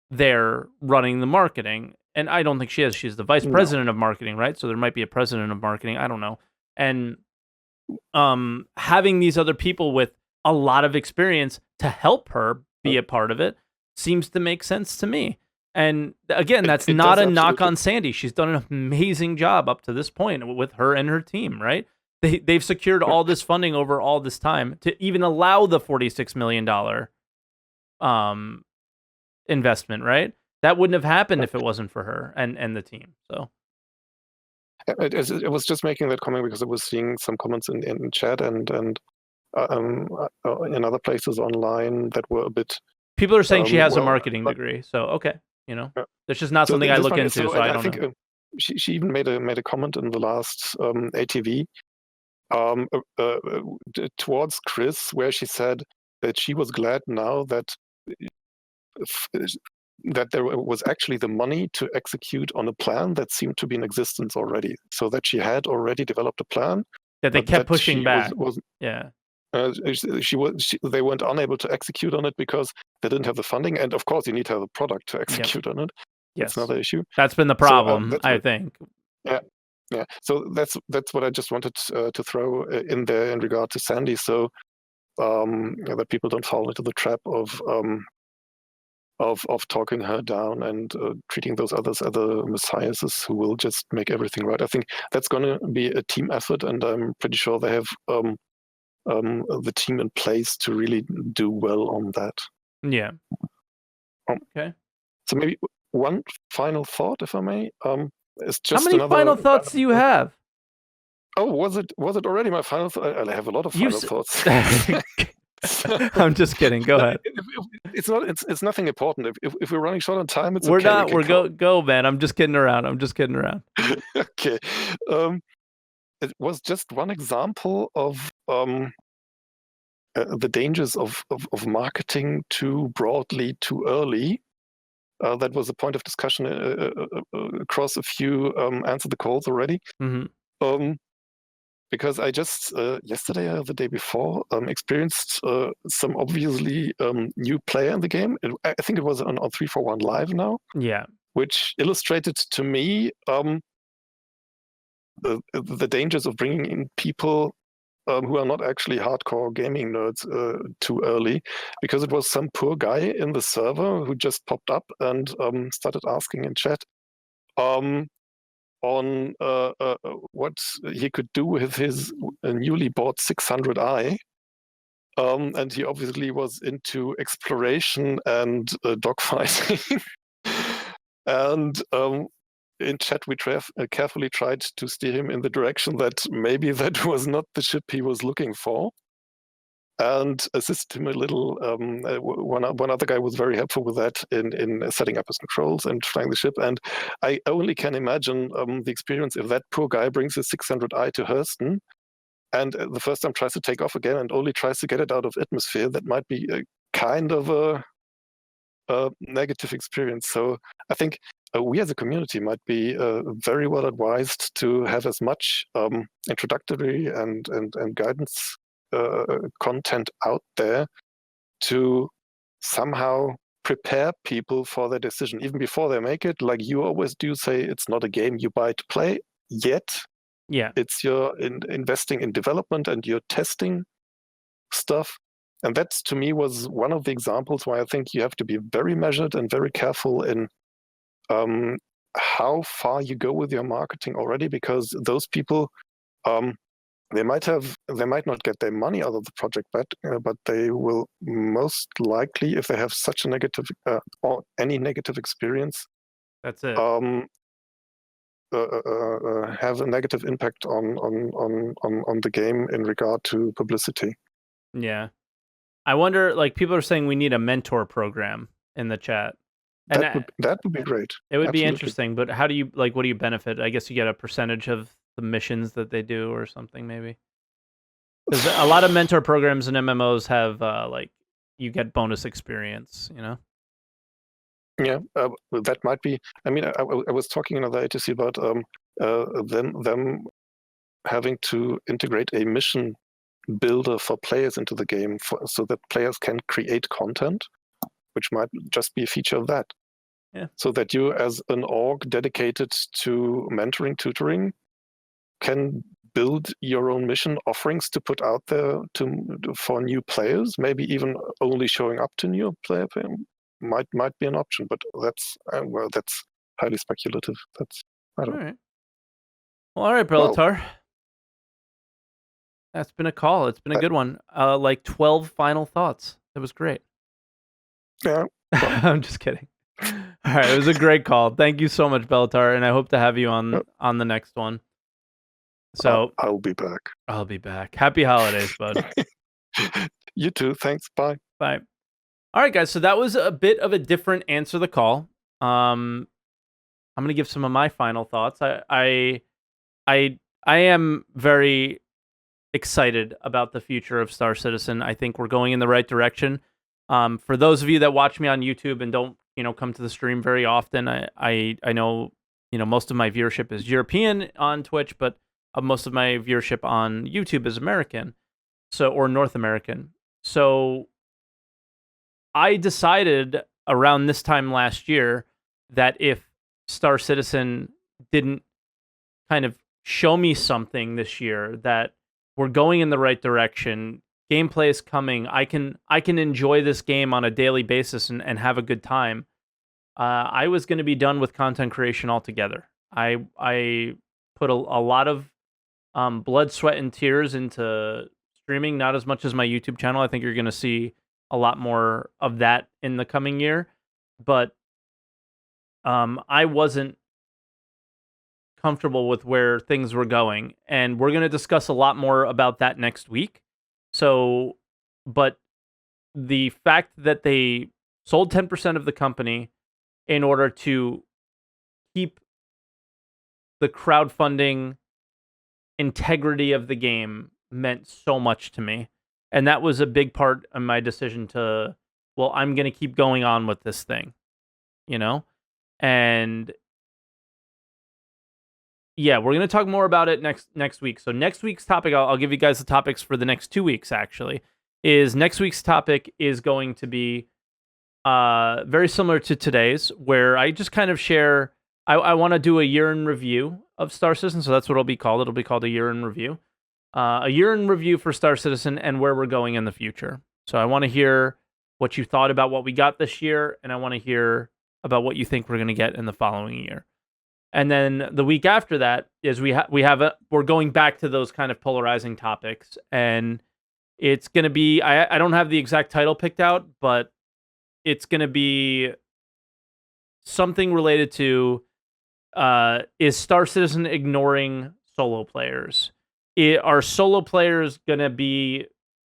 there running the marketing? And I don't think she is. She's the vice president of marketing, right? So there might be a president of marketing. I don't know. And having these other people with a lot of experience to help her be a part of it seems to make sense to me. And again, that's not a knock on Sandy. She's done an amazing job up to this point with her and her team, right? They've secured all this funding over all this time to even allow the $46 million investment, right? That wouldn't have happened if it wasn't for her and the team. So I was just making that comment because I was seeing some comments in chat and in other places online that were a bit. People are saying she has a marketing degree, so okay, that's just not something I look into. So I don't know. She even made a comment in the last ATV towards Chris, where she said that she was glad now that there was actually the money to execute on a plan that seemed to be in existence already. So that she had already developed a plan that they kept pushing back. They weren't unable to execute on it because they didn't have the funding, and of course you need to have a product to execute on it. Yes, that's another issue. That's been the problem, I think. Yeah. So that's what I just wanted to throw in there in regard to Sandy, so that people don't fall into the trap of talking her down and treating those others as other messiahs who will just make everything right. I think that's going to be a team effort, and I'm pretty sure they have the team in place to really do well on that. Yeah. Okay. So maybe one final thought, if I may. It's just how many final thoughts do you have? Oh, was it already my final thought? I have a lot of final thoughts. I'm just kidding. Go ahead. It's nothing important. If we're running short on time, it's we're okay. not. We're go, man. I'm just kidding around. Okay. It was just one example of the dangers of marketing too broadly, too early. That was a point of discussion across a few Answer the Calls already. Because I just yesterday or the day before experienced some obviously new player in the game. I think it was on 341 Live now. Yeah. Which illustrated to me the dangers of bringing in people who are not actually hardcore gaming nerds too early, because it was some poor guy in the server who just popped up and started asking in chat on what he could do with his newly bought 600i. And he obviously was into exploration and dogfighting. And in chat, we carefully tried to steer him in the direction that maybe that was not the ship he was looking for, and assist him a little. One other guy was very helpful with that in setting up his controls and flying the ship. And I only can imagine the experience if that poor guy brings his 600i to Hurston, and the first time tries to take off again and only tries to get it out of atmosphere. That might be a kind of a negative experience. So I think we as a community might be very well advised to have as much introductory and guidance content out there to somehow prepare people for their decision, even before they make it. Like you always do say, it's not a game you buy to play yet. Yeah. It's your investing in development and your testing stuff. and that to me was one of the examples why I think you have to be very measured and very careful in how far you go with your marketing already, because those people, they might not get their money out of the project back, but they will most likely, if they have such a negative or any negative experience, that's it. Have a negative impact on the game in regard to publicity. Yeah, I wonder. Like, people are saying we need a mentor program in the chat. And that would be great. It would Absolutely. be interesting, but how do you what do you benefit? I guess you get a percentage of the missions that they do or something, maybe. Because a lot of mentor programs in MMOs have you get bonus experience, you know? Yeah, that might be. I mean, I was talking in other ATC about them having to integrate a mission builder for players into the game, so that players can create content, which might just be a feature of that. Yeah. So that you, as an org dedicated to mentoring, tutoring, can build your own mission offerings to put out there for new players. Maybe even only showing up to new player might be an option, but that's highly speculative. I don't know. All right. Well, all right, Belatar. That's been a call. It's been a good one. 12 final thoughts. That was great. Yeah. I'm just kidding. All right, it was a great call. Thank you so much, Belatar, and I hope to have you on the next one. So I'll be back. I'll be back. Happy holidays, bud. You too. Thanks. Bye. Bye. All right, guys. So that was a bit of a different answer the call. I'm gonna give some of my final thoughts. I am very excited about the future of Star Citizen. I think we're going in the right direction. For those of you that watch me on YouTube and don't, come to the stream very often, I know, most of my viewership is European on Twitch, but most of my viewership on YouTube is American, or North American. So I decided around this time last year that if Star Citizen didn't kind of show me something this year, that we're going in the right direction, gameplay is coming, I can enjoy this game on a daily basis and have a good time, I was going to be done with content creation altogether. I put a lot of blood, sweat, and tears into streaming, not as much as my YouTube channel. I think you're going to see a lot more of that in the coming year, but I wasn't comfortable with where things were going, and we're going to discuss a lot more about that next week. So, but the fact that they sold 10% of the company in order to keep the crowdfunding integrity of the game meant so much to me. And that was a big part of my decision to, I'm going to keep going on with this thing, And yeah, we're going to talk more about it next week. So next week's topic, I'll give you guys the topics for the next 2 weeks, actually, is next week's topic is going to be very similar to today's, where I just kind of share, I want to do a year in review of Star Citizen, so that's what it'll be called. It'll be called a year in review. A year in review for Star Citizen and where we're going in the future. So I want to hear what you thought about what we got this year, and I want to hear about what you think we're going to get in the following year. And then the week after that is we're going back to those kind of polarizing topics, and it's going to be, I don't have the exact title picked out, but it's going to be something related to, is Star Citizen ignoring solo players? Are solo players going to be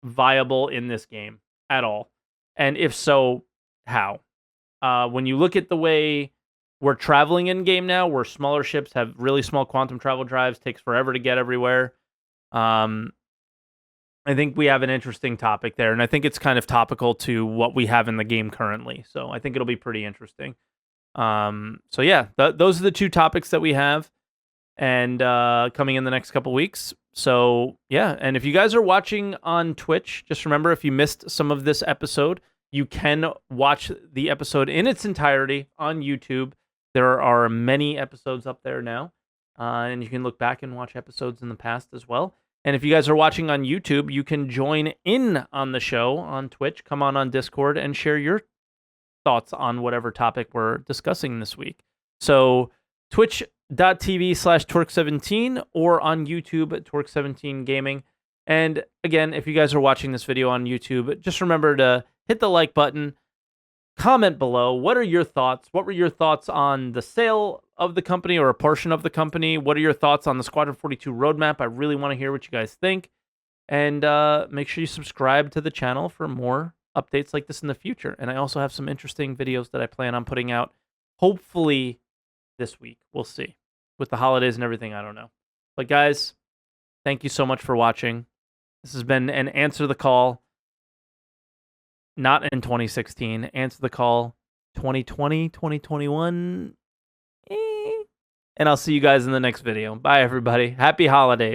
viable in this game at all? And if so, how? When you look at the way we're traveling in game now, where smaller ships have really small quantum travel drives, takes forever to get everywhere. I think we have an interesting topic there, and I think it's kind of topical to what we have in the game currently. So I think it'll be pretty interesting. So yeah, those are the two topics that we have, and coming in the next couple weeks. So yeah, and if you guys are watching on Twitch, just remember, if you missed some of this episode, you can watch the episode in its entirety on YouTube. There are many episodes up there now, and you can look back and watch episodes in the past as well. And if you guys are watching on YouTube, you can join in on the show on Twitch. Come on Discord and share your thoughts on whatever topic we're discussing this week. So twitch.tv/Twerk17 or on YouTube at Twerk17 Gaming. And again, if you guys are watching this video on YouTube, just remember to hit the like button, comment below. What are your thoughts? What were your thoughts on the sale of the company or a portion of the company? What are your thoughts on the Squadron 42 roadmap? I really want to hear what you guys think. And make sure you subscribe to the channel for more updates like this in the future. And I also have some interesting videos that I plan on putting out, hopefully this week. We'll see. With the holidays and everything, I don't know. But guys, thank you so much for watching. This has been an Answer the Call, not in 2016. Answer the Call 2020, 2021. And I'll see you guys in the next video. Bye, everybody. Happy holidays.